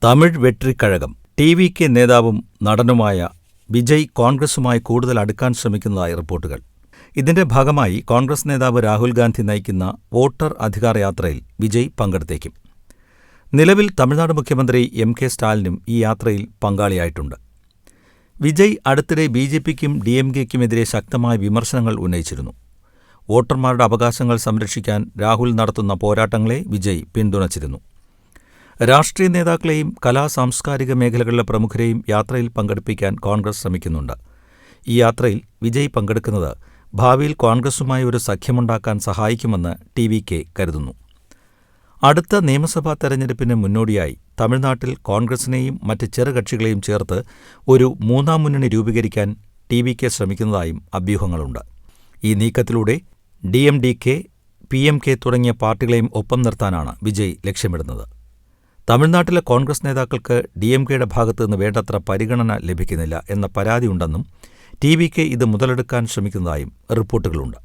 തമിഴ് വെട്രിക്കഴകം ടി.വി.കെ നേതാവും നടനുമായ വിജയ് കോൺഗ്രസുമായി കൂടുതൽ അടുക്കാൻ ശ്രമിക്കുന്നതായി റിപ്പോർട്ടുകൾ. ഇതിന്റെ ഭാഗമായി കോൺഗ്രസ് നേതാവ് രാഹുൽ ഗാന്ധി നയിക്കുന്ന വോട്ടർ അധികാർ യാത്രയിൽ വിജയ് പങ്കെടുത്തേക്കും. നിലവിൽ തമിഴ്നാട് മുഖ്യമന്ത്രി എം.കെ. സ്റ്റാലിനും ഈ യാത്രയിൽ പങ്കാളിയായിട്ടുണ്ട്. വിജയ് അടുത്തിടെ ബി.ജെ.പിക്കും ഡി.എം.കെയ്ക്കുമെതിരെ ശക്തമായ വിമർശനങ്ങൾ ഉന്നയിച്ചിരുന്നു. വോട്ടർമാരുടെ അവകാശങ്ങൾ സംരക്ഷിക്കാൻ രാഹുൽ നടത്തുന്ന പോരാട്ടങ്ങളെ വിജയ് പിന്തുണച്ചിരുന്നു. രാഷ്ട്രീയ നേതാക്കളെയും കലാ-സാംസ്കാരിക മേഖലകളിലെ പ്രമുഖരെയും യാത്രയിൽ പങ്കെടുപ്പിക്കാൻ കോൺഗ്രസ് ശ്രമിക്കുന്നുണ്ട്. ഈ യാത്രയിൽ വിജയ് പങ്കെടുക്കുന്നത് ഭാവിയിൽ കോൺഗ്രസുമായി ഒരു സഖ്യമുണ്ടാക്കാൻ സഹായിക്കുമെന്ന് ടി.വി.കെ കരുതുന്നു. അടുത്ത നിയമസഭാ തെരഞ്ഞെടുപ്പിന് മുന്നോടിയായി തമിഴ്നാട്ടിൽ കോൺഗ്രസിനെയും മറ്റ് ചെറുകക്ഷികളെയും ചേർത്ത് ഒരു മൂന്നാം മുന്നണി രൂപീകരിക്കാൻ ടി.വി.കെ ശ്രമിക്കുന്നതായും അഭ്യൂഹങ്ങളുണ്ട്. ഈ നീക്കത്തിലൂടെ ഡി.എം.ഡി.കെ, പി.എം.കെ തുടങ്ങിയ പാർട്ടികളെയും ഒപ്പം നിർത്താനാണ് വിജയ് ലക്ഷ്യമിടുന്നത്. തമിഴ്നാട്ടിലെ കോൺഗ്രസ് നേതാക്കൾക്ക് ഡി.എം.കെയുടെ ഭാഗത്തുനിന്ന് വേണ്ടത്ര പരിഗണന ലഭിക്കുന്നില്ല എന്ന പരാതിയുണ്ടെന്നും ടി.വി.കെ ഇത് മുതലെടുക്കാൻ ശ്രമിക്കുന്നതായും റിപ്പോർട്ടുകളുണ്ട്.